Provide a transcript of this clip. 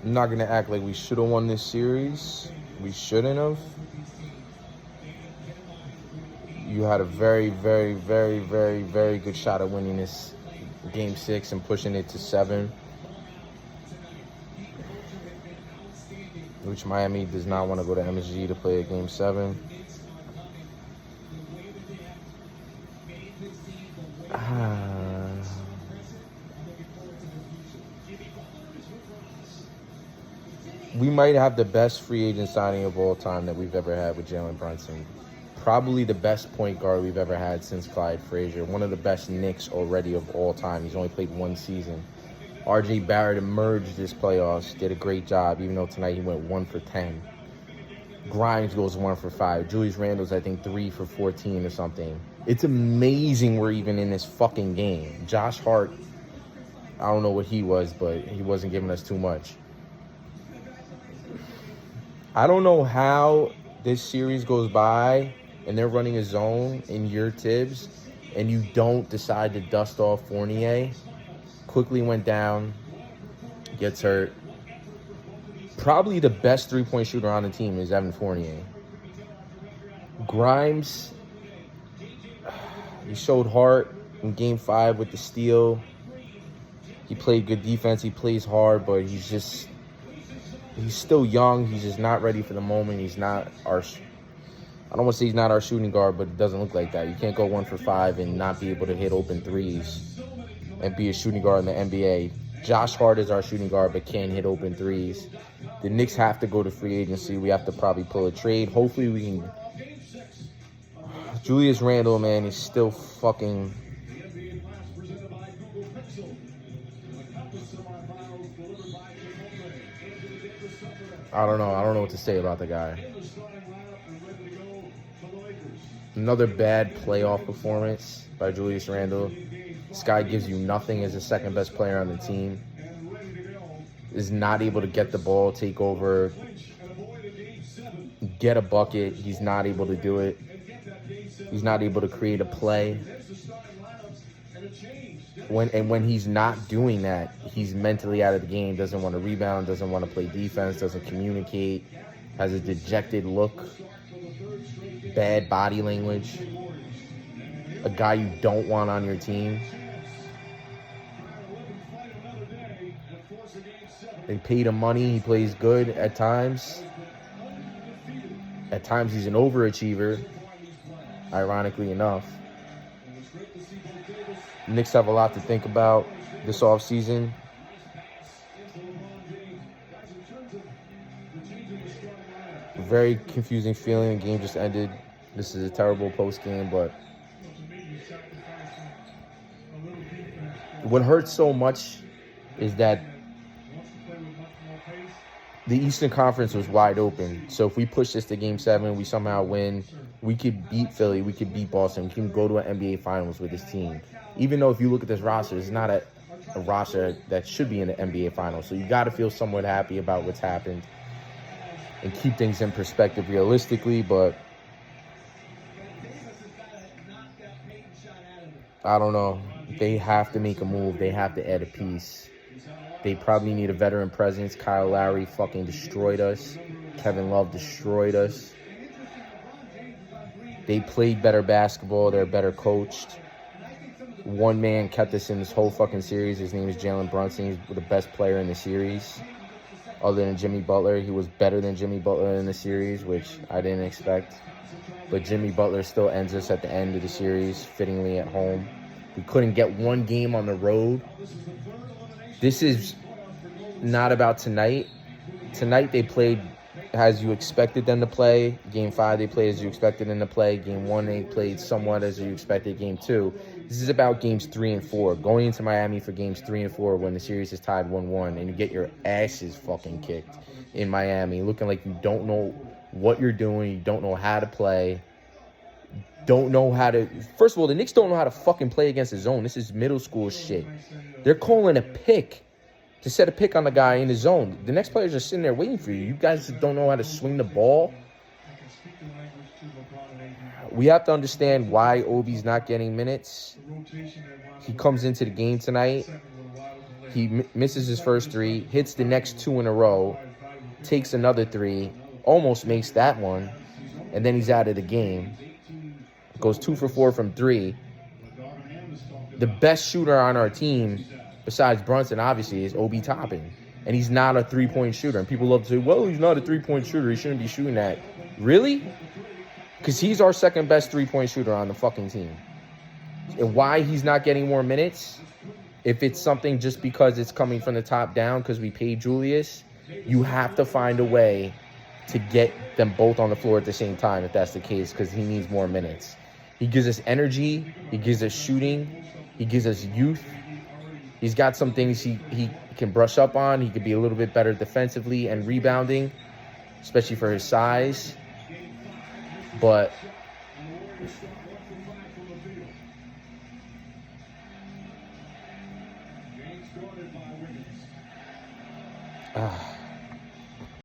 I'm not going to act like we should have won this series. We shouldn't have. You had a very, very, very, very, very good shot at winning this Game 6 and pushing it to 7. Which Miami does not want to go to MSG to play a Game 7. We might have the best free agent signing of all time that we've ever had with Jalen Brunson. Probably the best point guard we've ever had since Clyde Frazier. One of the best Knicks already of all time. He's only played one season. R.J. Barrett emerged this playoffs, did a great job, even though tonight he went 1 for 10. Grimes goes 1 for 5. Julius Randle's, I think, 3 for 14 or something. It's amazing we're even in this fucking game. Josh Hart, I don't know what he was, but he wasn't giving us too much. I don't know how this series goes by and they're running a zone in your Tibbs and you don't decide to dust off Fournier. Quickly went down, gets hurt. Probably the best three-point shooter on the team is Evan Fournier. Grimes, he showed heart in Game 5 with the steal. He played good defense. He plays hard, but he's still young. He's just not ready for the moment. He's not our, I don't want to say he's not our shooting guard, but it doesn't look like that. You can't go 1 for 5 and not be able to hit open threes and be a shooting guard in the NBA. Josh Hart is our shooting guard, but can't hit open threes. The Knicks have to go to free agency. We have to probably pull a trade. Hopefully we can. Julius Randle, man, is still fucking. I don't know what to say about the guy. Another bad playoff performance by Julius Randle. This guy gives you nothing as the second best player on the team. Is not able to get the ball, take over, get a bucket. He's not able to do it. He's not able to create a play. When he's not doing that, he's mentally out of the game, doesn't want to rebound, doesn't want to play defense, doesn't communicate, has a dejected look, bad body language, a guy you don't want on your team. They paid him money. He plays good at times. At times he's an overachiever, ironically enough. Knicks have a lot to think about this offseason. Very confusing feeling. The game just ended. This is a terrible post game, but what hurts so much is that the Eastern Conference was wide open. So if we push this to Game 7, we somehow win, we could beat Philly, we could beat Boston, we can go to an NBA Finals with this team. Even though if you look at this roster, it's not a roster that should be in the NBA Finals. So you got to feel somewhat happy about what's happened and keep things in perspective realistically. But I don't know. They have to make a move. They have to add a piece. They probably need a veteran presence. Kyle Lowry fucking destroyed us. Kevin Love destroyed us. They played better basketball. They're better coached. One man kept us in this whole fucking series. His name is Jalen Brunson. He's the best player in the series. Other than Jimmy Butler, he was better than Jimmy Butler in the series, which I didn't expect. But Jimmy Butler still ends us at the end of the series, fittingly at home. We couldn't get one game on the road. This is not about tonight. Tonight they played as you expected them to play. Game 5 they played as you expected them to play. Game 1 they played somewhat as you expected. Game 2. This is about games 3 and 4. Going into Miami for games 3 and 4 when the series is tied 1-1 and you get your asses fucking kicked in Miami, looking like you don't know what you're doing, you don't know how to play. Don't know how to... First of all, the Knicks don't know how to fucking play against the zone. This is middle school shit. They're calling a pick to set a pick on the guy in the zone. The next players are sitting there waiting for you. You guys just don't know how to swing the ball. We have to understand why Obi's not getting minutes. He comes into the game tonight. He misses his first 3, hits the next 2 in a row, takes another 3, almost makes that one, and then he's out of the game. Goes 2 for 4 from 3. The best shooter on our team, besides Brunson, obviously, is Obi Toppin. And he's not a three-point shooter. And people love to say, well, he's not a three-point shooter. He shouldn't be shooting that. Really? Because he's our second best three-point shooter on the fucking team. And why he's not getting more minutes, if it's something just because it's coming from the top down because we paid Julius, you have to find a way to get them both on the floor at the same time if that's the case, because he needs more minutes. He gives us energy. He gives us shooting. He gives us youth. He's got some things he can brush up on. He could be a little bit better defensively and rebounding, especially for his size. But